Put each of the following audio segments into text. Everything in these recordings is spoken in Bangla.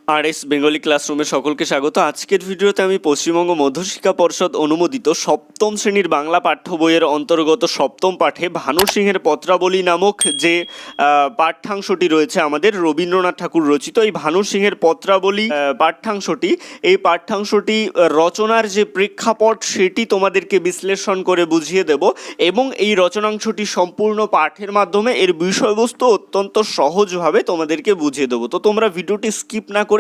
আরএস বেঙ্গলি ক্লাসরুমে সকলকে স্বাগত। আজকের ভিডিওতে আমি পশ্চিমবঙ্গ মধ্যশিক্ষা পর্ষদ অনুমোদিত সপ্তম শ্রেণীর বাংলা পাঠ্য বইয়ের অন্তর্গত সপ্তম পাঠে ভানু সিংহের পত্রাবলী নামক যে পাঠ্যাংশটি রয়েছে আমাদের রবীন্দ্রনাথ ঠাকুর রচিত এই ভানু সিংহের পত্রাবলী পাঠ্যাংশটি রচনার যে প্রেক্ষাপট সেটি তোমাদেরকে বিশ্লেষণ করে বুঝিয়ে দেব এবং এই রচনাংশটি সম্পূর্ণ পাঠের মাধ্যমে এর বিষয়বস্তু অত্যন্ত সহজভাবে তোমাদেরকে বুঝিয়ে দেবো। তো তোমরা ভিডিওটি স্কিপ না করে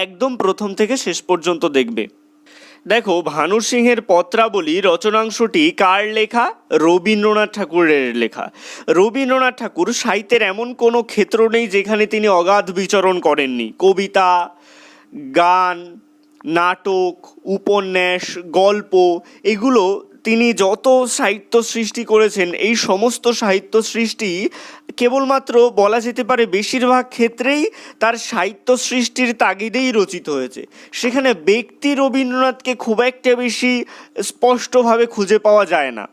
একদম প্রথম থেকে শেষ পর্যন্ত দেখবে। দেখো, ভানু সিংহের পত্রাবলী রচনাংশটি কার লেখা? রবীন্দ্রনাথ ঠাকুরের লেখা। রবীন্দ্রনাথ ঠাকুর সাহিত্যের এমন কোনো ক্ষেত্র নেই যেখানে তিনি অগাধ বিচরণ করেননি। কবিতা, গান, নাটক, উপন্যাস, গল্প, এগুলো তিনি যত সাহিত্য সৃষ্টি করেছেন এই সমস্ত সাহিত্য সৃষ্টি কেবলমাত্র বলা যেতে পারে বেশিরভাগ ক্ষেত্রেই তার সাহিত্য সৃষ্টির তাগিদেই রচিত হয়েছে। সেখানে ব্যক্তি রবীন্দ্রনাথকে খুব একটা বেশি স্পষ্টভাবে খুঁজে পাওয়া যায় না।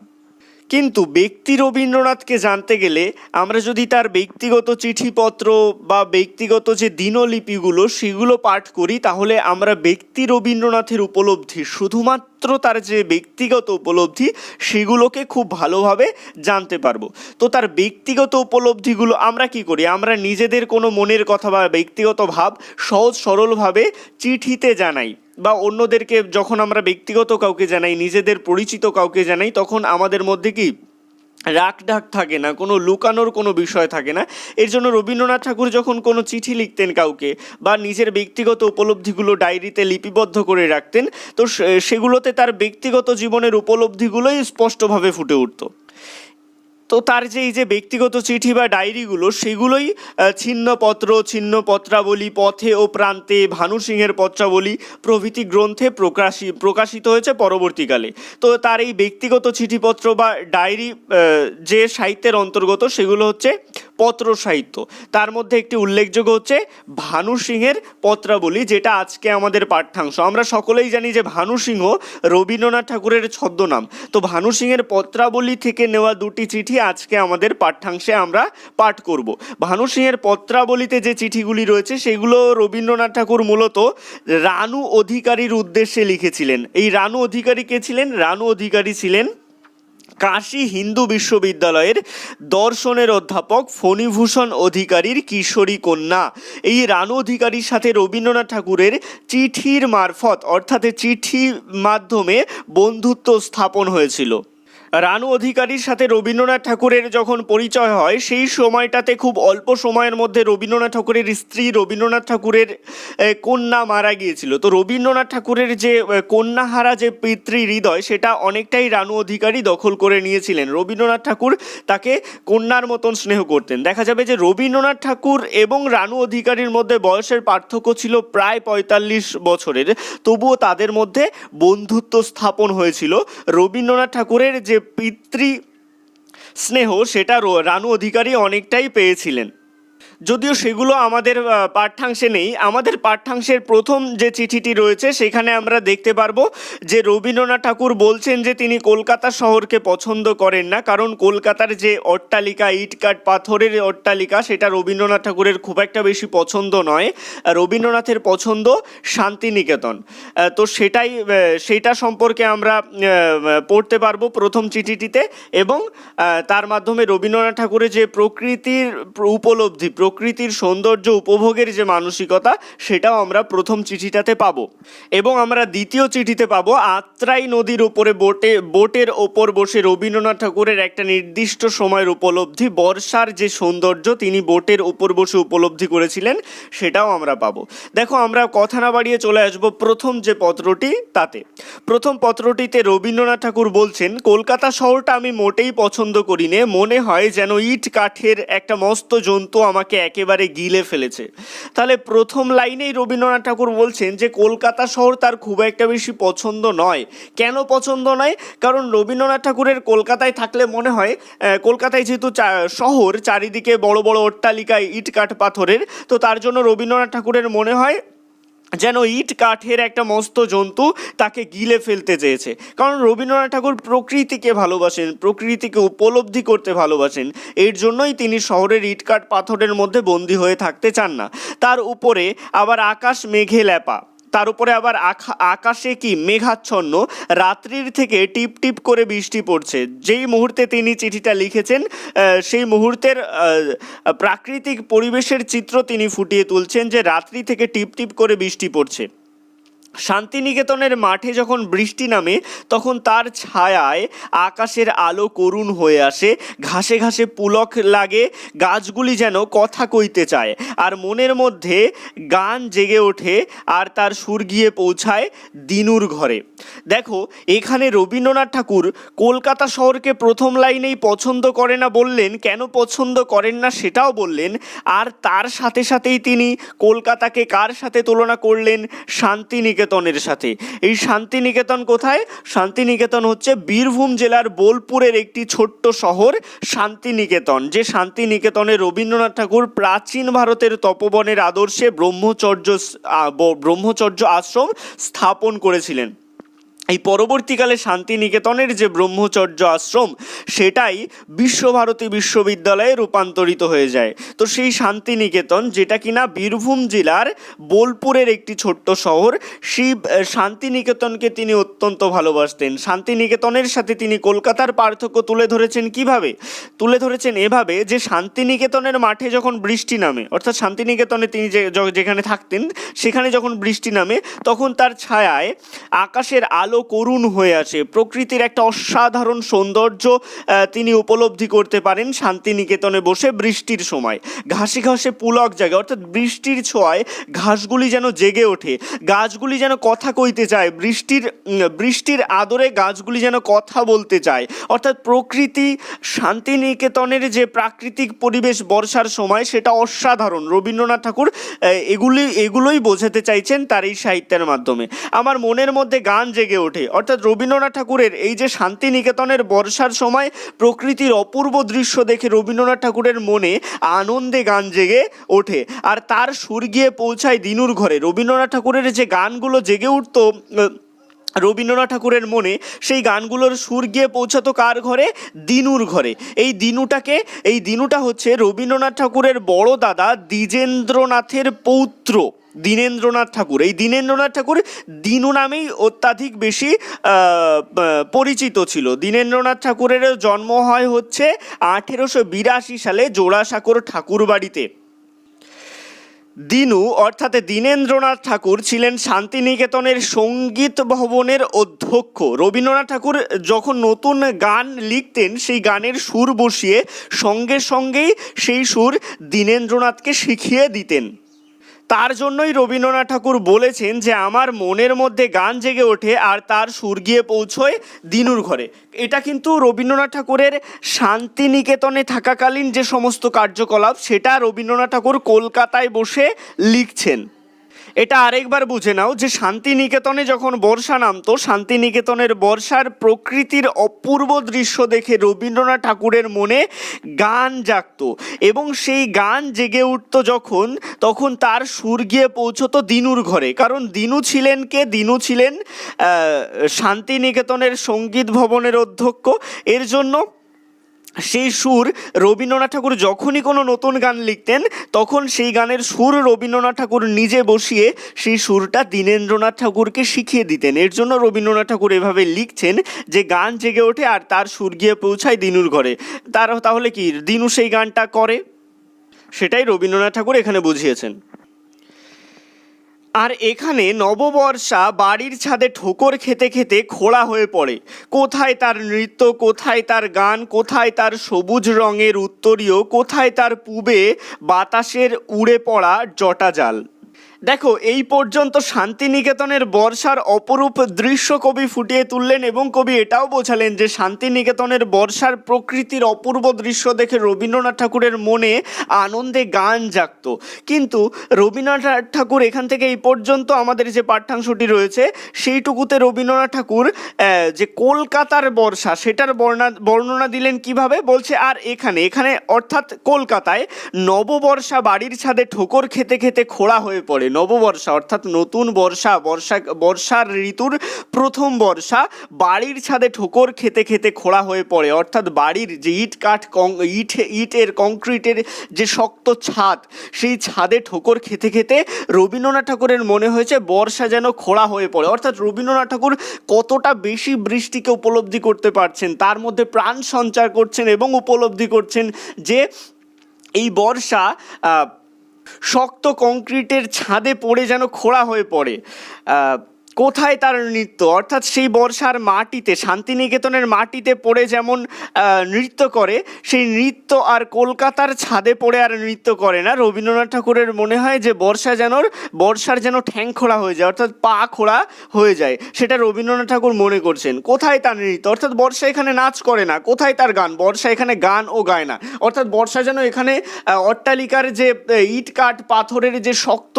কিন্তু ব্যক্তি রবীন্দ্রনাথকে জানতে গেলে আমরা যদি তার ব্যক্তিগত চিঠিপত্র বা ব্যক্তিগত যে দিনলিপিগুলো সেগুলো পাঠ করি তাহলে আমরা ব্যক্তি রবীন্দ্রনাথের উপলব্ধি, শুধুমাত্র তার যে ব্যক্তিগত উপলব্ধি সেগুলোকে খুব ভালোভাবে জানতে পারবো। তো তার ব্যক্তিগত উপলব্ধিগুলো আমরা কি করি? আমরা নিজেদের কোনো মনের কথা বা ব্যক্তিগত ভাব সহজ সরলভাবে চিঠিতে জানাই, বা অন্যদেরকে যখন আমরা ব্যক্তিগত কাউকে জানাই, নিজেদের পরিচিত কাউকে জানাই, তখন আমাদের মধ্যে কি রাগ ঢাক থাকে না, কোনো লুকানোর কোনো বিষয় থাকে না। এর জন্য রবীন্দ্রনাথ ঠাকুর যখন কোনো চিঠি লিখতেন কাউকে বা নিজের ব্যক্তিগত উপলব্ধিগুলো ডায়েরিতে লিপিবদ্ধ করে রাখতেন, তো সেগুলোতে তার ব্যক্তিগত জীবনের উপলব্ধিগুলোই স্পষ্টভাবে ফুটে উঠত। তো তার যে এই যে ব্যক্তিগত চিঠি বা ডায়েরিগুলো সেগুলোই ছিন্নপত্র, ছিন্ন পত্রাবলী, পথে ও প্রান্তে, ভানু সিংহের পত্রাবলী প্রভৃতি গ্রন্থে প্রকাশিত হয়েছে পরবর্তীকালে। তো তার এই ব্যক্তিগত চিঠিপত্র বা ডায়েরি যে সাহিত্যের অন্তর্গত সেগুলো হচ্ছে পত্র সাহিত্য। তার মধ্যে একটি উল্লেখযোগ্য হচ্ছে ভানু সিংহের পত্রাবলী, যেটা আজকে আমাদের পাঠ্যাংশ। আমরা সকলেই জানি যে ভানু সিংহ রবীন্দ্রনাথ ঠাকুরের ছদ্মনাম। তো ভানু সিংহের পত্রাবলী থেকে নেওয়া দুটি চিঠি আজকে আমাদের পাঠ্যাংশে আমরা পাঠ করব। ভানু সিংহের পত্রাবলীতে যে চিঠিগুলি রয়েছে সেগুলো রবীন্দ্রনাথ ঠাকুর মূলত রানু অধিকারীর উদ্দেশ্যে লিখেছিলেন। এই রানু অধিকারী কে ছিলেন? রানু অধিকারী ছিলেন কাশী হিন্দু বিশ্ববিদ্যালয়ের দর্শনের অধ্যাপক ফণীভূষণ অধিকারীর কিশোরী কন্যা। এই রানু অধিকারীর সাথে রবীন্দ্রনাথ ঠাকুরের চিঠির মারফত, অর্থাৎ চিঠির মাধ্যমে বন্ধুত্ব স্থাপন হয়েছিল। রানু অধিকারীর সাথে রবীন্দ্রনাথ ঠাকুরের যখন পরিচয় হয় সেই সময়টাতে খুব অল্প সময়ের মধ্যে রবীন্দ্রনাথ ঠাকুরের স্ত্রী, রবীন্দ্রনাথ ঠাকুরের কন্যা মারা গিয়েছিল। তো রবীন্দ্রনাথ ঠাকুরের যে কন্যাহারা যে পিতৃ হৃদয় সেটা অনেকটাই রানু অধিকারী দখল করে নিয়েছিলেন। রবীন্দ্রনাথ ঠাকুর তাকে কন্যার মতন স্নেহ করতেন। দেখা যাবে যে রবীন্দ্রনাথ ঠাকুর এবং রানু অধিকারীর মধ্যে বয়সের পার্থক্য ছিল প্রায় ৪৫ বছরের, তবুও তাদের মধ্যে বন্ধুত্ব স্থাপন হয়েছিল। রবীন্দ্রনাথ ঠাকুরের যে পিতৃ স্নেহ সেটা রানু অধিকারী অনেকটাই পেয়েছিলেন, যদিও সেগুলো আমাদের পাঠ্যাংশে নেই। আমাদের পাঠ্যাংশের প্রথম যে চিঠিটি রয়েছে সেখানে আমরা দেখতে পারবো যে রবীন্দ্রনাথ ঠাকুর বলছেন যে তিনি কলকাতা শহরকে পছন্দ করেন না, কারণ কলকাতার যে অট্টালিকা, ইটকাঠ পাথরের অট্টালিকা, সেটা রবীন্দ্রনাথ ঠাকুরের খুব একটা বেশি পছন্দ নয়। রবীন্দ্রনাথের পছন্দ শান্তিনিকেতন। তো সেটা সম্পর্কে আমরা পড়তে পারবো প্রথম চিঠিটিতে, এবং তার মাধ্যমে রবীন্দ্রনাথ ঠাকুরের যে প্রকৃতির উপলব্ধি, প্রকৃতির সৌন্দর্য উপভোগের যে মানসিকতা, সেটাও আমরা প্রথম চিঠিটাতে পাবো। এবং আমরা দ্বিতীয় চিঠিতে পাবো আত্রাই নদীর উপরে বোটের ওপর বসে রবীন্দ্রনাথ ঠাকুরের একটা নির্দিষ্ট সময়ের উপলব্ধি, বর্ষার যে সৌন্দর্য তিনি বোটের উপর বসে উপলব্ধি করেছিলেন, সেটাও আমরা পাবো। দেখো, আমরা কথা না বাড়িয়ে চলে আসবো প্রথম যে পত্রটি তাতে। প্রথম পত্রটিতে রবীন্দ্রনাথ ঠাকুর বলছেন, কলকাতা শহরটা আমি মোটেই পছন্দ করি নে, মনে হয় যেন ইট কাঠের একটা মস্ত জন্তু আমাকে একেবারে গিলে ফেলেছে। তাহলে প্রথম লাইনেই রবীন্দ্রনাথ ঠাকুর বলছেন যে কলকাতা শহর তার খুব একটা বেশি পছন্দ নয়। কেন পছন্দ নয়? কারণ রবীন্দ্রনাথ ঠাকুরের কলকাতায় থাকলে মনে হয়, কলকাতায় যেহেতু শহর, চারিদিকে বড় বড় অট্টালিকায় ইট কাঠ পাথরের, তো তার জন্য রবীন্দ্রনাথ ঠাকুরের মনে হয় যেন ইট কাঠের একটা মস্ত জন্তু তাকে গিলে ফেলতে চেয়েছে। কারণ রবীন্দ্রনাথ ঠাকুর প্রকৃতিকে ভালোবাসেন, প্রকৃতিকে উপলব্ধি করতে ভালোবাসেন, এর জন্যই তিনি শহরের ইট কাঠ পাথরের মধ্যে বন্দী হয়ে থাকতে চান না। তার উপরে আবার আকাশ মেঘে ল্যাপা, তার উপরে আবার আকাশে কি মেঘাচ্ছন্ন, রাত্রির থেকে টিপ টিপ করে বৃষ্টি পড়ছে। যেই মুহূর্তে তিনি চিঠিটা লিখেছেন সেই মুহূর্তের প্রাকৃতিক পরিবেশের চিত্র তিনি ফুটিয়ে তুলছেন, যে রাত্রি থেকে টিপ টিপ করে বৃষ্টি পড়ছে। শান্তিনিকেতনের মাঠে যখন বৃষ্টি নামে তখন তার ছায়ায় আকাশের আলো করুণ হয়ে আসে, ঘাসে ঘাসে পুলক লাগে, গাছগুলি যেন কথা কইতে চায়, আর মনের মধ্যে গান জেগে ওঠে, আর তার সুর গিয়ে পৌঁছায় দিনুর ঘরে। দেখো, এখানে রবীন্দ্রনাথ ঠাকুর কলকাতা শহরকে প্রথম লাইনেই পছন্দ করে না বললেন, কেন পছন্দ করেন না সেটাও বললেন, আর তার সাথে সাথেই তিনি কলকাতাকে কার সাথে তুলনা করলেন? শান্তিনিকেতনের সাথে। এই শান্তিনিকেতন কোথায়? শান্তিনিকেতন হচ্ছে বীরভূম জেলার বোলপুরের একটি ছোট্ট শহর শান্তিনিকেতন, যে শান্তিনিকেতনে রবীন্দ্রনাথ ঠাকুর প্রাচীন ভারতের তপবনের আদর্শে ব্রহ্মচর্য আশ্রম স্থাপন করেছিলেন। এই পরবর্তীকালে শান্তিনিকেতনের যে ব্রহ্মচর্য আশ্রম সেটাই বিশ্বভারতী বিশ্ববিদ্যালয়ে রূপান্তরিত হয়ে যায়। তো সেই শান্তিনিকেতন, যেটা কিনা বীরভূম জেলার বোলপুরের একটি ছোট্ট শহর, সেই শান্তিনিকেতনকে তিনি অত্যন্ত ভালোবাসতেন। শান্তিনিকেতনের সাথে তিনি কলকাতার পার্থক্য তুলে ধরেছেন কিভাবে? তুলে ধরেছেন এভাবে, যে শান্তিনিকেতনের মাঠে যখন বৃষ্টি নামে, অর্থাৎ শান্তিনিকেতনে তিনি যেখানে থাকতেন সেখানে যখন বৃষ্টি নামে তখন তার ছায়ায় আকাশের আলো করুণ হয়ে আসে, প্রকৃতির একটা অসাধারণ সৌন্দর্য তিনি উপলব্ধি করতে পারেন শান্তিনিকেতনে বসে বৃষ্টির সময়। ঘাসে ঘাসে পুলক জাগে, অর্থাৎ বৃষ্টির ছোঁয়ায় ঘাসগুলি যেন জেগে ওঠে, গাছগুলি যেন কথা কইতে চায়, বৃষ্টির আদরে গাছগুলি যেন কথা বলতে চায়। অর্থাৎ প্রকৃতি, শান্তিনিকেতনের যে প্রাকৃতিক পরিবেশ বর্ষার সময় সেটা অসাধারণ। রবীন্দ্রনাথ ঠাকুর এগুলোই বোঝাতে চাইছেন তার এই সাহিত্যের মাধ্যমে। আমার মনের মধ্যে গান জেগে ওঠে, অর্থাৎ রবীন্দ্রনাথ ঠাকুরের এই যে শান্তিনিকেতনের বর্ষার সময় প্রকৃতির অপূর্ব দৃশ্য দেখে রবীন্দ্রনাথ ঠাকুরের মনে আনন্দে গান জেগে ওঠে, আর তার সুর গিয়ে পৌঁছায় দিনুর ঘরে। রবীন্দ্রনাথ ঠাকুরের যে গানগুলো জেগে উঠত রবীন্দ্রনাথ ঠাকুরের মনে, সেই গানগুলোর সুর গিয়ে পৌঁছাতো কার ঘরে? দিনুর ঘরে। এই দিনুটা হচ্ছে রবীন্দ্রনাথ ঠাকুরের বড় দাদা দ্বিজেন্দ্রনাথের পৌত্র দীনেন্দ্রনাথ ঠাকুর। এই দীনেন্দ্রনাথ ঠাকুর দিনু নামেই অত্যাধিক বেশি পরিচিত ছিল। দীনেন্দ্রনাথ ঠাকুরের জন্ম হয় হচ্ছে 1882 সালে জোড়াসাঁকোর ঠাকুর বাড়িতে। দিনু অর্থাৎ দীনেন্দ্রনাথ ঠাকুর ছিলেন শান্তিনিকেতনের সঙ্গীত ভবনের অধ্যক্ষ। রবীন্দ্রনাথ ঠাকুর যখন নতুন গান লিখতেন সেই গানের সুর বসিয়ে সঙ্গে সঙ্গেই সেই সুর দীনেন্দ্রনাথকে শিখিয়ে দিতেন। তার জন্যই রবীন্দ্রনাথ ঠাকুর বলেছেন যে আমার মনের মধ্যে গান জেগে ওঠে আর তার সুর গিয়ে পৌঁছয় দিনুর ঘরে। এটা কিন্তু রবীন্দ্রনাথ ঠাকুরের শান্তিনিকেতনে থাকাকালীন যে সমস্ত কার্যকলাপ সেটা রবীন্দ্রনাথ ঠাকুর কলকাতায় বসে লিখছেন। এটা আরেকবার বুঝে নাও যে শান্তিনিকেতনে যখন বর্ষা নামতো, শান্তিনিকেতনের বর্ষার প্রকৃতির অপূর্ব দৃশ্য দেখে রবীন্দ্রনাথ ঠাকুরের মনে গান জাগতো, এবং সেই গান জেগে উঠত তখন তার সুর গিয়ে পৌঁছতো দিনুর ঘরে। কারণ দিনু ছিলেন কে? দিনু ছিলেন শান্তিনিকেতনের সঙ্গীত ভবনের অধ্যক্ষ। এর জন্য সেই সুর রবীন্দ্রনাথ ঠাকুর যখনই কোনো নতুন গান লিখতেন তখন সেই গানের সুর রবীন্দ্রনাথ ঠাকুর নিজে বসিয়ে সেই সুরটা দীনেন্দ্রনাথ ঠাকুরকে শিখিয়ে দিতেন। এর জন্য রবীন্দ্রনাথ ঠাকুর এভাবে লিখছেন যে গান জেগে ওঠে আর তার সুর গিয়ে পৌঁছায় দিনুর ঘরে। তাহলে কি দিনু সেই গানটা করে? সেটাই রবীন্দ্রনাথ ঠাকুর এখানে বুঝিয়েছেন। আর এখানে নববর্ষা বাড়ির ছাদে ঠোকর খেতে খেতে খোড়া হয়ে পড়ে। কোথায় তার নৃত্য, কোথায় তার গান, কোথায় তার সবুজ রঙের উত্তরীয়, কোথায় তার পূবে বাতাসের উড়ে পড়া জটাজাল। দেখো, এই পর্যন্ত শান্তিনিকেতনের বর্ষার অপরূপ দৃশ্য কবি ফুটিয়ে তুললেন এবং কবি এটাও বোঝালেন যে শান্তিনিকেতনের বর্ষার প্রকৃতির অপূর্ব দৃশ্য দেখে রবীন্দ্রনাথ ঠাকুরের মনে আনন্দে গান জাগত। কিন্তু রবীন্দ্রনাথ ঠাকুর এখান থেকে এই পর্যন্ত আমাদের যে পাঠ্যাংশটি রয়েছে সেইটুকুতে রবীন্দ্রনাথ ঠাকুর যে কলকাতার বর্ষা সেটার বর্ণনা দিলেন কিভাবে? বলছে আর এখানে অর্থাৎ কলকাতায় নববর্ষা বাড়ির ছাদে ঠোকর খেতে খেতে খোড়া হয়ে পড়ে। নববর্ষা অর্থাৎ নতুন বর্ষার ঋতুর প্রথম বর্ষা বাড়ির ছাদে ঠোকর খেতে খেতে খোঁড়া হয়ে পড়ে, অর্থাৎ বাড়ির যে ইটের কংক্রিটের যে শক্ত ছাদ, সেই ছাদে ঠোকর খেতে খেতে রবীন্দ্রনাথ ঠাকুরের মনে হয়েছে বর্ষা যেন খোঁড়া হয়ে পড়ে। অর্থাৎ রবীন্দ্রনাথ ঠাকুর কতটা বেশি বৃষ্টিকে উপলব্ধি করতে পারছেন, তার মধ্যে প্রাণ সঞ্চার করছেন এবং উপলব্ধি করছেন যে এই বর্ষা শক্ত কংক্রিটের ছাদে পড়ে যেন খোঁড়া হয়ে পড়ে। কোথায় তার নৃত্য, অর্থাৎ সেই বর্ষার মাটিতে, শান্তিনিকেতনের মাটিতে পড়ে যেমন নৃত্য করে, সেই নৃত্য আর কলকাতার ছাদে পড়ে আর নৃত্য করে না। রবীন্দ্রনাথ ঠাকুরের মনে হয় যে বর্ষার যেন ঠ্যাং খোঁড়া হয়ে যায়, অর্থাৎ পা খোঁড়া হয়ে যায়, সেটা রবীন্দ্রনাথ ঠাকুর মনে করছেন। কোথায় তার নৃত্য, অর্থাৎ বর্ষা এখানে নাচ করে না। কোথায় তার গান, বর্ষা এখানে গান ও গায় না। অর্থাৎ বর্ষা যেন এখানে অট্টালিকার যে ইট কাঠ পাথরের যে শক্ত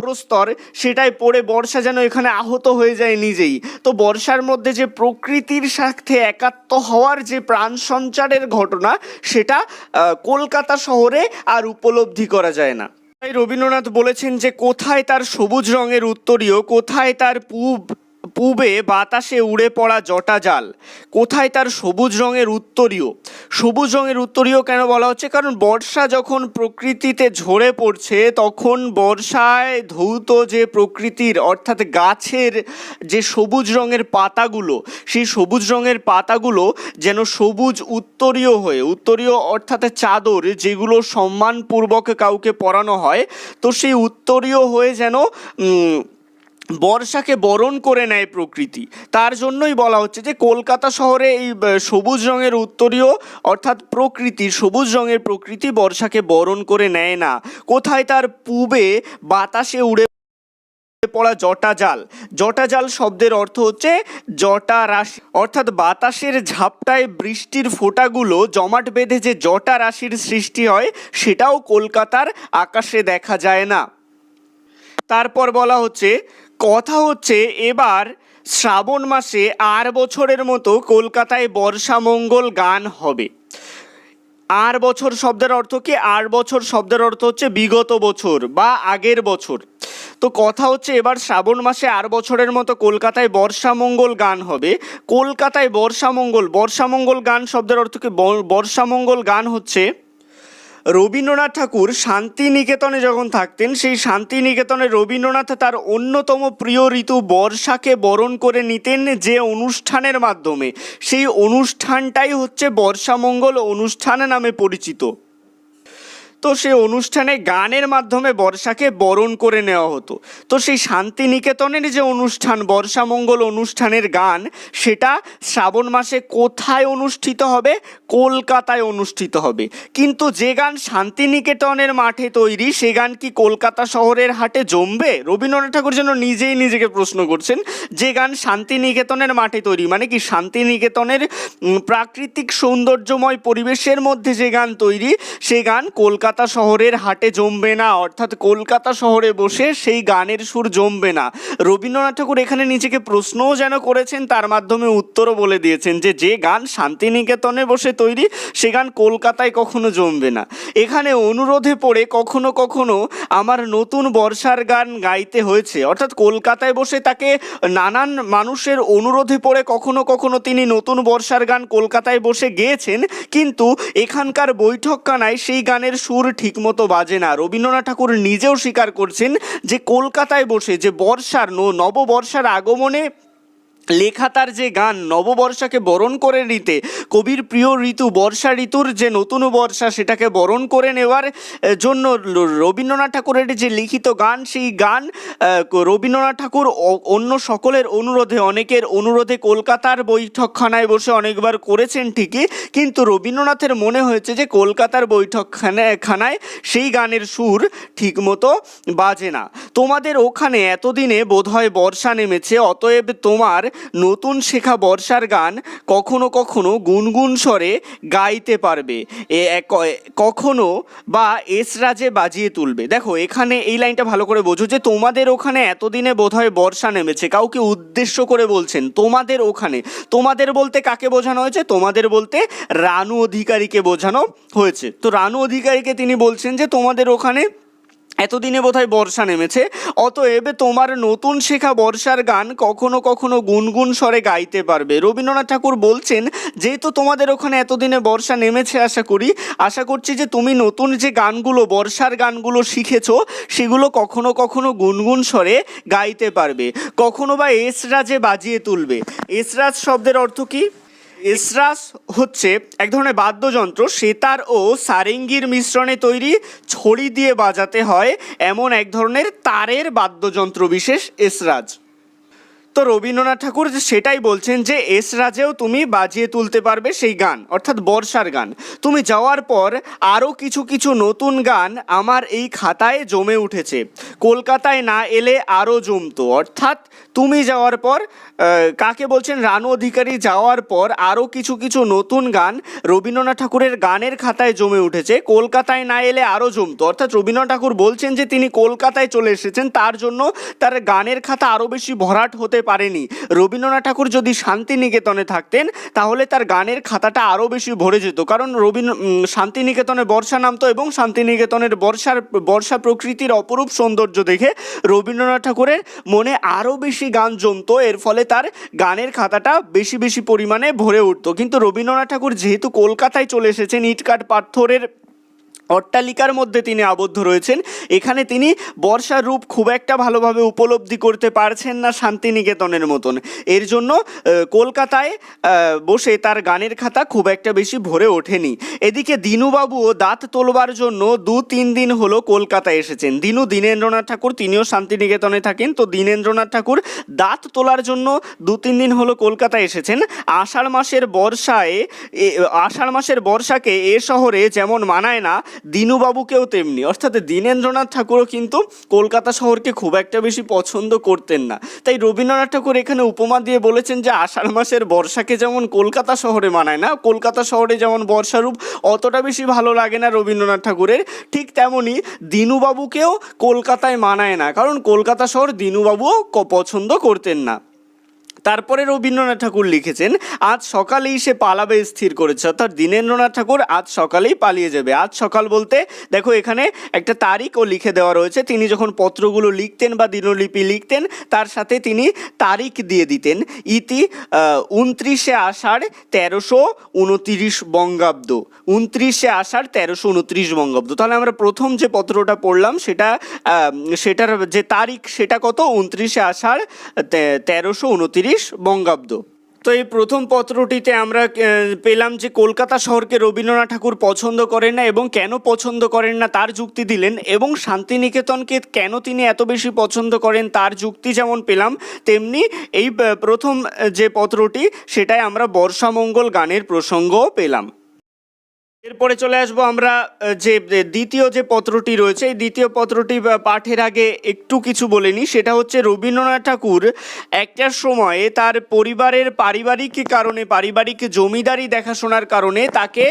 প্রস্তর, সেটাই পড়ে বর্ষা যেন এখানে আহত হয়ে যায় নিজেই। তো বর্ষার মধ্যে যে প্রকৃতির সাথে একাত্ম হওয়ার যে প্রাণ সঞ্চারের ঘটনা, সেটা কলকাতা শহরে আর উপলব্ধি করা যায় না। তাই রবীন্দ্রনাথ বলেছেন যে কোথায় তার সবুজ রঙের উত্তরীয়, কোথায় তার পূবে বাতাসে উড়ে পড়া জটা জাল, কোথায় তার সবুজ রঙের উত্তরীয়। সবুজ রঙের উত্তরীয় কেন বলা হচ্ছে, কারণ বর্ষা যখন প্রকৃতিতে ঝরে পড়ছে, তখন বর্ষায় ধৌত যে প্রকৃতির অর্থাৎ গাছের যে সবুজ রঙের পাতাগুলো, সেই সবুজ রঙের পাতাগুলো যেন সবুজ উত্তরীয় অর্থাৎ চাদর, যেগুলো সম্মানপূর্বক কাউকে পরানো হয়, তো সেই উত্তরীয় হয়ে যেন বর্ষাকে বরণ করে নেয় প্রকৃতি। তার জন্যই বলা হচ্ছে যে কলকাতা শহরে এই সবুজ রঙের উত্তরীয় অর্থাৎ সবুজ রঙের প্রকৃতি বর্ষাকে বরণ করে নেয় না। কোথায় তার পূবে বাতাসে উড়ে পড়া জটা জাল শব্দের অর্থ হচ্ছে জটা রাশি, অর্থাৎ বাতাসের ঝাপটায় বৃষ্টির ফোঁটাগুলো জমাট বেঁধে যে জটা রাশির সৃষ্টি হয়, সেটাও কলকাতার আকাশে দেখা যায় না। তারপর বলা হচ্ছে, কথা হচ্ছে এবার শ্রাবণ মাসে আর বছরের মতো কলকাতায় বর্ষামঙ্গল গান হবে। আর বছর শব্দের অর্থ কি, আর বছর শব্দের অর্থ হচ্ছে বিগত বছর বা আগের বছর। তো কথা হচ্ছে এবার শ্রাবণ মাসে আর বছরের মতো কলকাতায় বর্ষামঙ্গল গান হবে। কলকাতায় বর্ষামঙ্গল গান শব্দের অর্থ কি, বর্ষামঙ্গল গান হচ্ছে রবীন্দ্রনাথ ঠাকুর শান্তিনিকেতনে যখন থাকতেন, সেই শান্তিনিকেতনে রবীন্দ্রনাথ তার অন্যতম প্রিয় ঋতু বর্ষাকে বরণ করে নিতেন যে অনুষ্ঠানের মাধ্যমে, সেই অনুষ্ঠানটাই হচ্ছে বর্ষামঙ্গল অনুষ্ঠান নামে পরিচিত। তো সেই অনুষ্ঠানে গানের মাধ্যমে বর্ষাকে বরণ করে নেওয়া হতো। তো সেই শান্তিনিকেতনের যে অনুষ্ঠান বর্ষামঙ্গল অনুষ্ঠানের গান, সেটা শ্রাবণ মাসে কোথায় অনুষ্ঠিত হবে, কলকাতায় অনুষ্ঠিত হবে। কিন্তু যে গান শান্তিনিকেতনের মাঠে তৈরি, সে গান কি কলকাতা শহরের হাটে জমবে? রবীন্দ্রনাথ ঠাকুর যেন নিজেই নিজেকে প্রশ্ন করছেন, যে গান শান্তিনিকেতনের মাঠে তৈরি, মানে কি শান্তিনিকেতনের প্রাকৃতিক সৌন্দর্যময় পরিবেশের মধ্যে যে গান তৈরি, সে গান কলকাতা শহরের হাটে জমবে না, অর্থাৎ কলকাতা শহরে বসে সেই গানের সুর জমবে না। রবীন্দ্রনাথ ঠাকুর এখানে নিজেকে প্রশ্নও যেন করেছেন, তার মাধ্যমে উত্তরও বলে দিয়েছেন যে গান শান্তিনিকেতনে বসে তৈরি, সে গান কলকাতায় কখনো জমবে না। এখানে অনুরোধে পড়ে কখনো কখনো আমার নতুন বর্ষার গান গাইতে হয়েছে, অর্থাৎ কলকাতায় বসে তাকে নানান মানুষের অনুরোধে পড়ে কখনো কখনো তিনি নতুন বর্ষার গান কলকাতায় বসে গেয়েছেন, কিন্তু এখানকার বৈঠকখানায় সেই গানের সুর ঠিকমতো বাজে না। রবীন্দ্রনাথ ঠাকুর নিজেও স্বীকার করছেন যে কলকাতায় বসে যে নববর্ষার আগমনে লেখা তার যে গান, নববর্ষাকে বরণ করে নিতে, কবির প্রিয় ঋতু বর্ষা ঋতুর যে নতুন বর্ষা, সেটাকে বরণ করে নেওয়ার জন্য রবীন্দ্রনাথ ঠাকুরের যে লিখিত গান, সেই গান রবীন্দ্রনাথ ঠাকুর অন্য সকলের অনুরোধে, অনেকের অনুরোধে কলকাতার বৈঠকখানায় বসে অনেকবার করেছেন ঠিকই, কিন্তু রবীন্দ্রনাথের মনে হয়েছে যে কলকাতার বৈঠকখানায় সেই গানের সুর ঠিকমতো বাজে না। তোমাদের ওখানে এতদিনে বোধহয় বর্ষা নেমেছে, অতএব তোমার নতুন শেখা বর্ষার গান কখনো কখনো গুনগুন স্বরে গাইতে পারবে, কখনো বা এসরাজে বাজিয়ে তুলবে। দেখো এখানে এই লাইনটা ভালো করে বোঝো, যে তোমাদের ওখানে এতদিনে বোধহয় বর্ষা নেমেছে, কাউকে উদ্দেশ্য করে বলছেন তোমাদের ওখানে। তোমাদের বলতে কাকে বোঝানো হয়েছে? তোমাদের বলতে রানু অধিকারীকে বোঝানো হয়েছে। তো রানু অধিকারীকে তিনি বলছেন যে তোমাদের ওখানে এতদিনে বোধহয় বর্ষা নেমেছে, অতএব তোমার নতুন শেখা বর্ষার গান কখনো কখনো গুনগুন স্বরে গাইতে পারবে। রবীন্দ্রনাথ ঠাকুর বলছেন যেহেতু তোমাদের ওখানে এতদিনে বর্ষা নেমেছে, আশা করছি যে তুমি নতুন যে গানগুলো বর্ষার গানগুলো শিখেছো সেগুলো কখনো কখনো গুনগুন স্বরে গাইতে পারবে, কখনো বা এসরাজে বাজিয়ে তুলবে। এসরাজ শব্দের অর্থ কী? এসরাজ হচ্ছে এক ধরনের বাদ্যযন্ত্র, সেতার ও সারেঙ্গির মিশ্রণে তৈরি, ছড়ি দিয়ে বাজাতে হয় এমন এক ধরনের তারের বাদ্যযন্ত্র বিশেষ এসরাজ। তো রবীন্দ্রনাথ ঠাকুর সেটাই বলছেন যে এসরাজেও তুমি বাজিয়ে তুলতে পারবে সেই গান, অর্থাৎ বর্ষার গান। তুমি যাওয়ার পর আরও কিছু কিছু নতুন গান আমার এই খাতায় জমে উঠেছে, কলকাতায় না এলে আরও জমতো। অর্থাৎ তুমি যাওয়ার পর, কাকে বলছেন? রানু অধিকারী যাওয়ার পর আরও কিছু কিছু নতুন গান রবীন্দ্রনাথ ঠাকুরের গানের খাতায় জমে উঠেছে, কলকাতায় না এলে আরও জমতো। অর্থাৎ রবীন্দ্রনাথ ঠাকুর বলছেন যে তিনি কলকাতায় চলে এসেছেন, তার জন্য তার গানের খাতা আরও বেশি ভরাট হতে পারেনি। রবীন্দ্রনাথ ঠাকুর যদি শান্তিনিকেতনে থাকতেন তাহলে তার গানের খাতাটা আরও বেশি ভরে যেত, কারণ শান্তিনিকেতনে বর্ষা নামতো এবং শান্তিনিকেতনের বর্ষা প্রকৃতির অপরূপ সৌন্দর্য দেখে রবীন্দ্রনাথ ঠাকুরের মনে আরও বেশি গান জমতো, এর ফলে তার গানের খাতাটা বেশি বেশি পরিমাণে ভরে উঠতো। কিন্তু রবীন্দ্রনাথ ঠাকুর যেহেতু কলকাতায় চলে এসেছেন, ইটকাট পাথরের অট্টালিকার মধ্যে তিনি আবদ্ধ রয়েছেন, এখানে তিনি বর্ষার রূপ খুব একটা ভালোভাবে উপলব্ধি করতে পারছেন না শান্তিনিকেতনের মতন। এর জন্য কলকাতায় বসে তার গানের খাতা খুব একটা বেশি ভরে ওঠেনি। এদিকে দীনুবাবুও দাঁত তোলবার জন্য 2-3 দিন হলো কলকাতায় এসেছেন। দীনেন্দ্রনাথ ঠাকুর তিনিও শান্তিনিকেতনে থাকেন, তো দীনেন্দ্রনাথ ঠাকুর দাঁত তোলার জন্য 2-3 দিন হলো কলকাতায় এসেছেন। আষাঢ় মাসের বর্ষাকে এ শহরে যেমন মানায় না, দীনুবাবুকেও তেমনি। অর্থাৎ দীনেন্দ্রনাথ ঠাকুরও কিন্তু কলকাতা শহরকে খুব একটা বেশি পছন্দ করতেন না। তাই রবীন্দ্রনাথ ঠাকুর এখানে উপমা দিয়ে বলেছেন যে আষাঢ় মাসের বর্ষাকে যেমন কলকাতা শহরে মানায় না, কলকাতা শহরে যেমন বর্ষারূপ অতটা বেশি ভালো লাগে না রবীন্দ্রনাথ ঠাকুরের, ঠিক তেমনই দীনুবাবুকেও কলকাতায় মানায় না, কারণ কলকাতা শহর দীনুবাবুও পছন্দ করতেন না। তারপরে রবীন্দ্রনাথ ঠাকুর লিখেছেন আজ সকালেই সে পালাবে স্থির করেছে, অর্থাৎ দীনেন্দ্রনাথ ঠাকুর আজ সকালেই পালিয়ে যাবে। আজ সকাল বলতে দেখো এখানে একটা তারিখও লিখে দেওয়া রয়েছে, তিনি যখন পত্রগুলো লিখতেন বা দিনলিপি লিখতেন তার সাথে তিনি তারিখ দিয়ে দিতেন। ইতি 29শে আষাঢ় 1329 বঙ্গাব্দ, 29শে আষাঢ় 1329 বঙ্গাব্দ। তাহলে আমরা প্রথম যে পত্রটা পড়লাম সেটার যে তারিখ সেটা কত? 29শে আষাঢ় 1329 বঙ্গাব্দ। তো এই প্রথম পত্রটিতে আমরা পেলাম যে কলকাতা শহরকে রবীন্দ্রনাথ ঠাকুর পছন্দ করেন না, এবং কেন পছন্দ করেন না তার যুক্তি দিলেন, এবং শান্তিনিকেতনকে কেন তিনি এত বেশি পছন্দ করেন তার যুক্তি যেমন পেলাম, তেমনি এই প্রথম যে পত্রটি সেটাই আমরা বর্ষামঙ্গল গানের প্রসঙ্গও পেলাম। এরপরে চলে আসবো আমরা যে দ্বিতীয় যে পত্রটি রয়েছে, এই দ্বিতীয় পত্রটি পাঠের আগে একটু কিছু বলে নিই। সেটা হচ্ছে রবীন্দ্রনাথ ঠাকুর একটা সময়ে তার পারিবারিক জমিদারি দেখাশোনার কারণে তাকে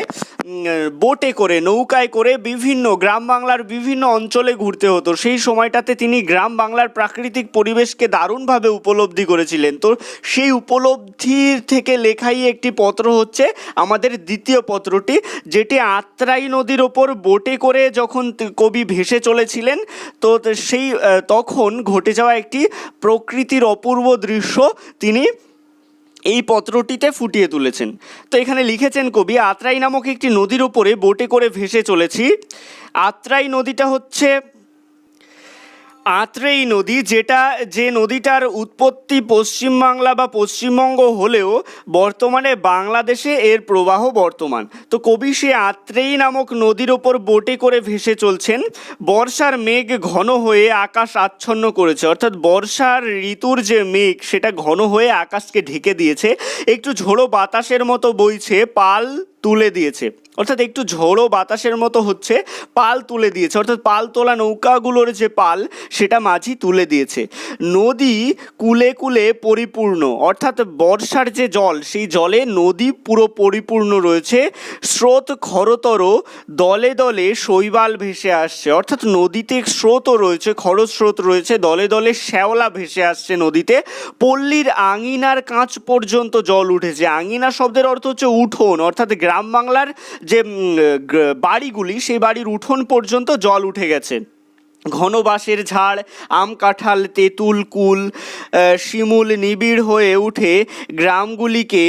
বোটে করে, নৌকায় করে বিভিন্ন গ্রাম বাংলার বিভিন্ন অঞ্চলে ঘুরতে হতো। সেই সময়টাতে তিনি গ্রাম বাংলার প্রাকৃতিক পরিবেশকে দারুণভাবে উপলব্ধি করেছিলেন। তো সেই উপলব্ধির থেকে লেখাই একটি পত্র হচ্ছে আমাদের দ্বিতীয় পত্রটি, যেটি আত্রাই নদীর ওপর বোটে করে যখন কবি ভেসে চলেছিলেন, তো সেই তখন ঘটে যাওয়া একটি প্রকৃতির অপূর্ব দৃশ্য তিনি এই পত্রটিতে ফুটিয়ে তুলেছেন। তো এখানে লিখেছেন কবি, আত্রাই নামক একটি নদীর ওপরে বোটে করে ভেসে চলেছি। আত্রাই নদীটা হচ্ছে আত্রেই নদী, যে নদীটার উৎপত্তি পশ্চিমবাংলা বা পশ্চিমবঙ্গ হলেও বর্তমানে বাংলাদেশে এর প্রবাহ বর্তমান। তো কবি সে আত্রেই নামক নদীর ওপর বোটে করে ভেসে চলছেন। বর্ষার মেঘ ঘন হয়ে আকাশ আচ্ছন্ন করেছে, অর্থাৎ বর্ষার ঋতুর যে মেঘ সেটা ঘন হয়ে আকাশকে ঢেকে দিয়েছে। একটু ঝোড়ো বাতাসের মতো বইছে, পাল তুলে দিয়েছে, অর্থাৎ একটু ঝোড়ো বাতাসের মতো হচ্ছে, পাল তুলে দিয়েছে, অর্থাৎ পাল তোলা নৌকাগুলোর যে পাল সেটা মাঝি তুলে দিয়েছে। নদী কূলে কূলে পরিপূর্ণ, অর্থাৎ বর্ষার যে জল সেই জলে নদী পুরো পরিপূর্ণ রয়েছে। স্রোত খরতর, দলে দলে শৈবাল ভেসে আসছে, অর্থাৎ নদীতে স্রোতও রয়েছে, খরস্রোত রয়েছে, দলে দলে শ্যাওলা ভেসে আসছে নদীতে। পল্লীর আঙিনার কাঁচ পর্যন্ত জল উঠেছে। আঙিনা শব্দের অর্থ হচ্ছে উঠোন, অর্থাৎ গ্রাম বাংলার যে বাড়িগুলি সেই বাড়ির উঠোন পর্যন্ত জল উঠে গেছে। ঘন বাঁশের ঝাড়, আম কাঁঠাল তেঁতুল কুল শিমুল নিবিড় হয়ে উঠে গ্রামগুলিকে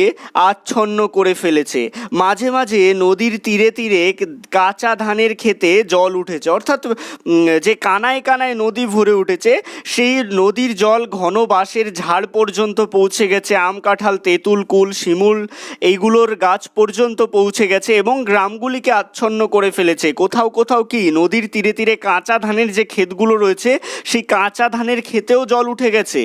আচ্ছন্ন করে ফেলেছে। মাঝে মাঝে নদীর তীরে তীরে কাঁচা ধানের ক্ষেতে জল উঠেছে, অর্থাৎ যে কানায় কানায় নদী ভরে উঠেছে সেই নদীর জল ঘন বাঁশের ঝাড় পর্যন্ত পৌঁছে গেছে, আম কাঁঠাল তেঁতুল কুল শিমুল এইগুলোর গাছ পর্যন্ত পৌঁছে গেছে এবং গ্রামগুলিকে আচ্ছন্ন করে ফেলেছে। কোথাও কোথাও কি নদীর তীরে তীরে কাঁচা ধানের যে ক্ষেতগুলো রয়েছে সেই কাঁচা ধানের ক্ষেতেও জল উঠে গেছে।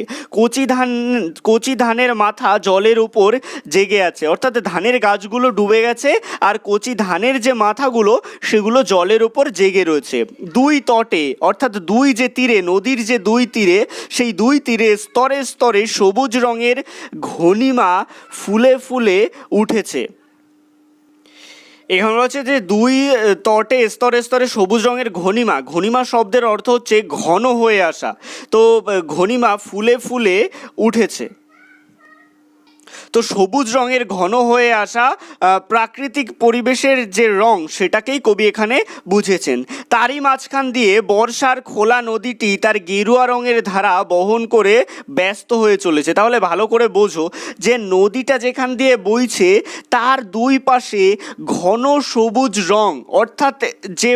কচি ধানের মাথা জলের উপর জেগে আছে, অর্থাৎ ধানের গাছগুলো ডুবে গেছে আর কচি ধানের যে মাথাগুলো সেগুলো জলের উপর জেগে রয়েছে। দুই তটে অর্থাৎ দুই যে তীরে, নদীর যে দুই তীরে, সেই দুই তীরে স্তরে স্তরে সবুজ রঙের ঘনিমা ফুলে ফুলে উঠেছে। এখানে হচ্ছে যে দুই তটে স্তরে স্তরে সবুজ রঙের ঘনিমা, ঘনিমা শব্দের অর্থ হচ্ছে ঘন হয়ে আসা, তো ঘনিমা ফুলে ফুলে উঠেছে। তো সবুজ রঙের ঘন হয়ে আসা প্রাকৃতিক পরিবেশের যে রং সেটাকেই কবি এখানে বুঝেছেন। তারই মাঝখান দিয়ে বর্ষার খোলা নদীটি তার গেরুয়া রঙের ধারা বহন করে ব্যস্ত হয়ে চলেছে। তাহলে ভালো করে বোঝো যে নদীটা যেখান দিয়ে বইছে তার দুই পাশে ঘন সবুজ রং, অর্থাৎ যে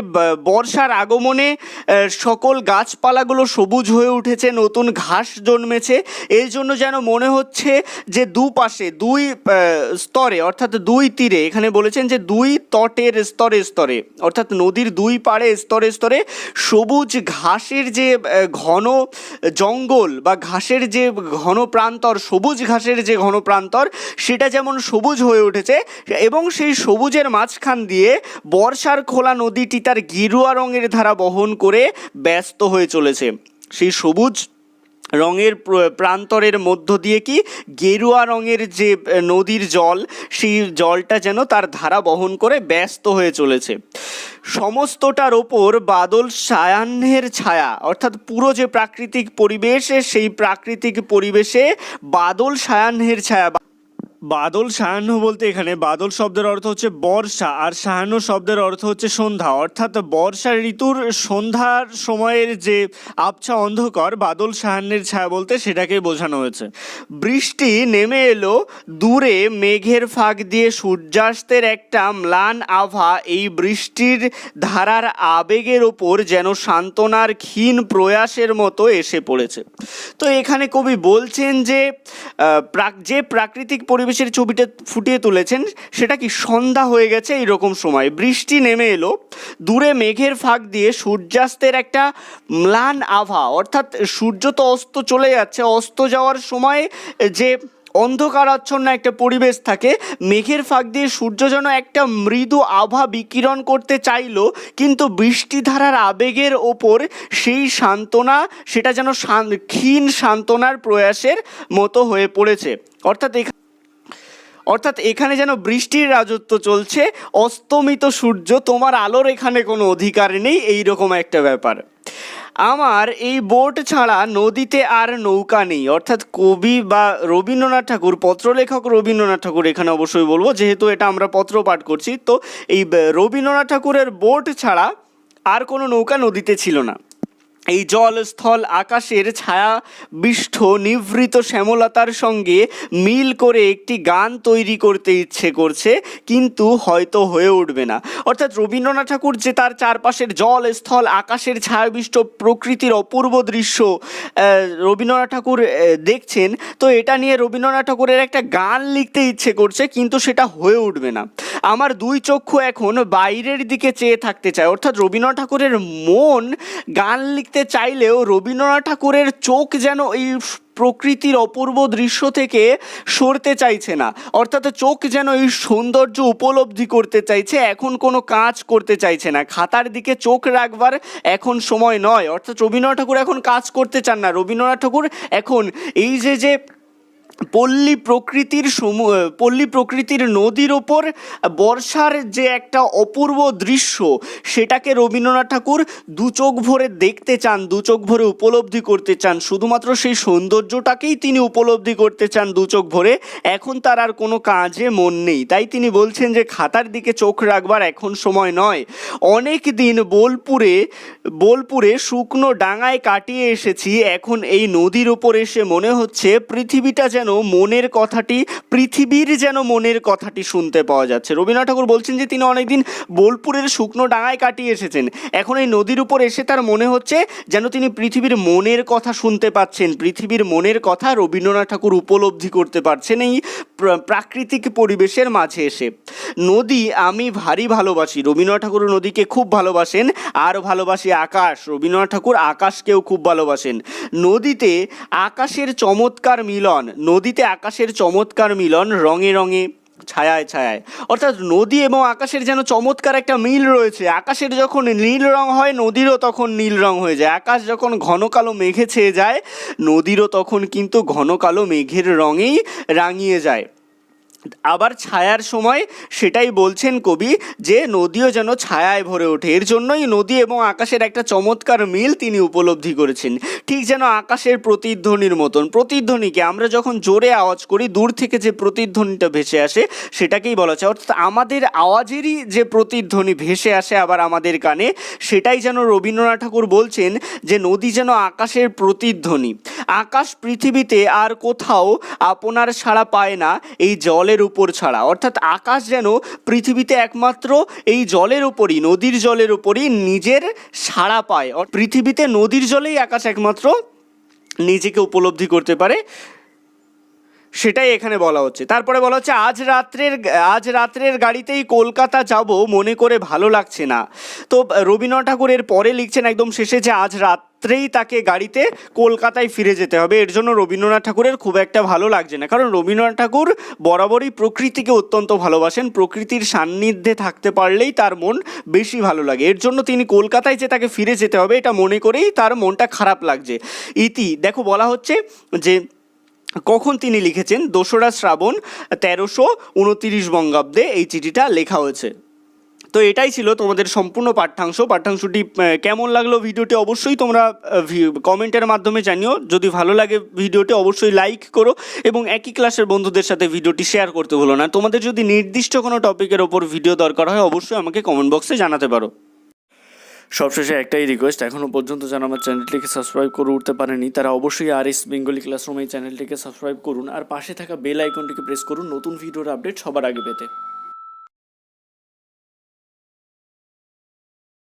বর্ষার আগমনে সকল গাছপালাগুলো সবুজ হয়ে উঠেছে, নতুন ঘাস জন্মেছে, এই জন্য যেন মনে হচ্ছে যে দুপাশে দুই স্তরে অর্থাৎ দুই তীরে, এখানে বলেছেন যে দুই তটের স্তরে স্তরে অর্থাৎ নদীর দুই পাড়ে স্তরে স্তরে সবুজ ঘাসের যে ঘন জঙ্গল বা ঘাসের যে ঘন প্রান্তর, সবুজ ঘাসের যে ঘন প্রান্তর সেটা যেমন সবুজ হয়ে উঠেছে এবং সেই সবুজের মাঝখান দিয়ে বর্ষার খোলা নদীটি তার গেরুয়া রঙের ধারা বহন করে ব্যস্ত হয়ে চলেছে। সেই সবুজ রঙের প্রান্তরের মধ্য দিয়ে কি গেরুয়া রঙের যে নদীর জল, সেই জলটা যেন তার ধারা বহন করে ব্যস্ত হয়ে চলেছে। সমস্তটার ওপর বাদল সায়াহ্নের ছায়া, অর্থাৎ পুরো যে প্রাকৃতিক পরিবেশ সেই প্রাকৃতিক পরিবেশে বাদল সায়াহ্নের ছায়া। বাদল সায়াহ্ন বলতে এখানে বাদল শব্দের অর্থ হচ্ছে বর্ষা আর সায়াহ্ন শব্দের অর্থ হচ্ছে সন্ধ্যা, অর্থাৎ বর্ষা ঋতুর সন্ধ্যার সময়ের যে আবছা অন্ধকার বাদল সায়াহ্নের ছায়া বলতে সেটাকে বোঝানো হয়েছে। বৃষ্টি নেমে এলো, দূরে মেঘের ফাঁক দিয়ে সূর্যাস্তের একটা ম্লান আভা এই বৃষ্টির ধারার আবেগের ওপর যেন সান্ত্বনার ক্ষীণ প্রয়াসের মতো এসে পড়েছে। তো এখানে কবি বলছেন যে যে প্রাকৃতিক পরিবেশের ছবিটা ফুটিয়ে তুলেছেন সেটা কি সন্ধ্যা হয়ে গেছে এইরকম সময়, বৃষ্টি নেমে এলো, দূরে মেঘের ফাঁক দিয়ে সূর্যাস্তের একটা ম্লান আভা, অর্থাৎ সূর্য তো অস্ত চলে যাচ্ছে, অস্ত যাওয়ার সময় যে অন্ধকারাচ্ছন্ন একটা পরিবেশ থাকে, মেঘের ফাঁক দিয়ে সূর্য যেন একটা মৃদু আভা বিকিরণ করতে চাইল, কিন্তু বৃষ্টিধারার আবেগের ওপর সেই সান্ত্বনা সেটা যেন ক্ষীণ সান্ত্বনার প্রয়াসের মতো হয়ে পড়েছে। অর্থাৎ এখানে যেন বৃষ্টির রাজত্ব চলছে, অস্তমিত সূর্য, তোমার আলোর এখানে কোনো অধিকার নেই, এইরকম একটা ব্যাপার। আমার এই বোট ছাড়া নদীতে আর নৌকা নেই, অর্থাৎ কবি বা রবীন্দ্রনাথ ঠাকুর, পত্রলেখক রবীন্দ্রনাথ ঠাকুর এখানে অবশ্যই বলবো যেহেতু এটা আমরা পত্র পাঠ করছি, তো এই রবীন্দ্রনাথ ঠাকুরের বোট ছাড়া আর কোনো নৌকা নদীতে ছিল না। এই জল স্থল আকাশের ছায়া বিষ্ঠ নিভৃত শ্যামলতার সঙ্গে মিল করে একটি গান তৈরি করতে ইচ্ছে করছে, কিন্তু হয়তো হয়ে উঠবে না। অর্থাৎ রবীন্দ্রনাথ ঠাকুর যে তার চারপাশের জল স্থল আকাশের ছায়াবিষ্ট প্রকৃতির অপূর্ব দৃশ্য রবীন্দ্রনাথ ঠাকুর দেখছেন, তো এটা নিয়ে রবীন্দ্রনাথ ঠাকুরের একটা গান লিখতে ইচ্ছে করছে, কিন্তু সেটা হয়ে উঠবে না। আমার দুই চক্ষু এখন বাইরের দিকে চেয়ে থাকতে চায়, অর্থাৎ রবীন্দ্রনাথ ঠাকুরের মন গান লিখতে চাইলেও রবীন্দ্রনাথ ঠাকুরের চোখ যেন এই প্রকৃতির অপূর্ব দৃশ্য থেকে সরতে চাইছে না, অর্থাৎ চোখ যেন এই সৌন্দর্য উপলব্ধি করতে চাইছে, এখন কোনো কাজ করতে চাইছে না, খাতার দিকে চোখ রাখবার এখন সময় নয়। অর্থাৎ রবীন্দ্রনাথ ঠাকুর এখন কাজ করতে চান না, রবীন্দ্রনাথ ঠাকুর এখন এই যে পল্লী প্রকৃতির নদীর ওপর বর্ষার যে একটা অপূর্ব দৃশ্য, সেটাকে রবীন্দ্রনাথ ঠাকুর দু চোখ ভরে দেখতে চান, দু চোখ ভরে উপলব্ধি করতে চান, শুধুমাত্র সেই সৌন্দর্যটাকেই তিনি উপলব্ধি করতে চান দু চোখ ভরে। এখন তার আর কোনো কাজে মন নেই, তাই তিনি বলছেন যে খাতার দিকে চোখ রাখবার এখন সময় নয়। অনেক দিন বোলপুরে শুকনো ডাঙায় কাটিয়ে এসেছি, এখন এই নদীর ওপর এসে মনে হচ্ছে পৃথিবীর যেন মনের কথাটি শুনতে পাওয়া যাচ্ছে। রবীন্দ্রনাথ ঠাকুর বলছেন যে তিনি অনেকদিন বোলপুরের শুকনো ডাঙায় কাটিয়ে এসেছেন, এখন এই নদীর উপর এসে তার মনে হচ্ছে যেন তিনি পৃথিবীর মনের কথা শুনতে পাচ্ছেন, পৃথিবীর মনের কথা রবীন্দ্রনাথ ঠাকুর উপলব্ধি করতে পারছেন এই প্রাকৃতিক পরিবেশের মাঝে এসে। নদী আমি ভারী ভালোবাসি, রবীন্দ্রনাথ ঠাকুর নদীকে খুব ভালোবাসেন, আর ভালোবাসি আকাশ, রবীন্দ্রনাথ ঠাকুর আকাশকেও খুব ভালোবাসেন। নদীতে আকাশের চমৎকার মিলন, রঙে রঙে, ছায়ায় ছায়ায়, অর্থাৎ নদী এবং আকাশের যেন চমৎকার একটা মিল রয়েছে। আকাশের যখন নীল রং হয়, নদীরও তখন নীল রং হয়ে যায়। আকাশ যখন ঘন কালো মেঘে ছেয়ে যায়, নদীরও তখন কিন্তু ঘন কালো মেঘের রঙেই রাঙিয়ে যায়। আবার ছায়ার সময় সেটাই বলছেন কবি, যে নদীও যেন ছায়ায় ভরে ওঠে। এর জন্যই নদী এবং আকাশের একটা চমৎকার মিল তিনি উপলব্ধি করেছেন, ঠিক যেন আকাশের প্রতিধ্বনির মতন। প্রতিধ্বনিকে আমরা যখন জোরে আওয়াজ করি, দূর থেকে যে প্রতিধ্বনিটা ভেসে আসে সেটাকেই বলা হচ্ছে, অর্থাৎ আমাদের আওয়াজেরই যে প্রতিধ্বনি ভেসে আসে আবার আমাদের কানে, সেটাই যেন রবীন্দ্রনাথ ঠাকুর বলছেন যে নদী যেন আকাশের প্রতিধ্বনি। আকাশ পৃথিবীতে আর কোথাও আপনার সাড়া পায় না এই জলের উপর ছাড়া, অর্থাৎ আকাশ যেন পৃথিবীতে একমাত্র এই জলের উপরই, নদীর জলের উপরই নিজের সাড়া পায়। পৃথিবীতে নদীর জলেই আকাশ একমাত্র নিজেকে উপলব্ধি করতে পারে, সেটাই এখানে বলা হচ্ছে। তারপরে বলা হচ্ছে আজ রাত্রের গাড়িতেই কলকাতা যাব, মনে করে ভালো লাগছে না। তো রবীন্দ্রনাথ ঠাকুর এর পরে লিখছেন একদম শেষে যে আজ রাত্রেই তাকে গাড়িতে কলকাতায় ফিরে যেতে হবে। এর জন্য রবীন্দ্রনাথ ঠাকুরের খুব একটা ভালো লাগছে না, কারণ রবীন্দ্রনাথ ঠাকুর বরাবরই প্রকৃতিকে অত্যন্ত ভালোবাসেন, প্রকৃতির সান্নিধ্যে থাকতে পারলেই তার মন বেশি ভালো লাগে। এর জন্য তিনি কলকাতায় যে তাকে ফিরে যেতে হবে, এটা মনে করেই তার মনটা খারাপ লাগছে। দেখো বলা হচ্ছে যে কখন তিনি লিখেছেন, 2রা শ্রাবণ 1329 বঙ্গাব্দে এই চিঠিটা লেখা হয়েছে। তো এটাই ছিল তোমাদের সম্পূর্ণ পাঠ্যাংশটি কেমন লাগলো ভিডিওটি অবশ্যই তোমরা কমেন্টের মাধ্যমে জানিও। যদি ভালো লাগে ভিডিওটি অবশ্যই লাইক করো এবং একই ক্লাসের বন্ধুদের সাথে ভিডিওটি শেয়ার করতে ভুলো না। তোমাদের যদি নির্দিষ্ট কোনো টপিকের ওপর ভিডিও দরকার হয় অবশ্যই আমাকে কমেন্ট বক্সে জানাতে পারো। সবশেষে একটাই রিকোয়েস্ট, এখনও পর্যন্ত যারা আমার চ্যানেলটিকে সাবস্ক্রাইব করে উঠতে পারেনি তারা অবশ্যই RS বেঙ্গলি ক্লাসরুম এই চ্যানেলটিকে সাবস্ক্রাইব করুন, আর পাশে থাকা বেল আইকনটিকে প্রেস করুন নতুন ভিডিওর আপডেট সবার আগে পেতে।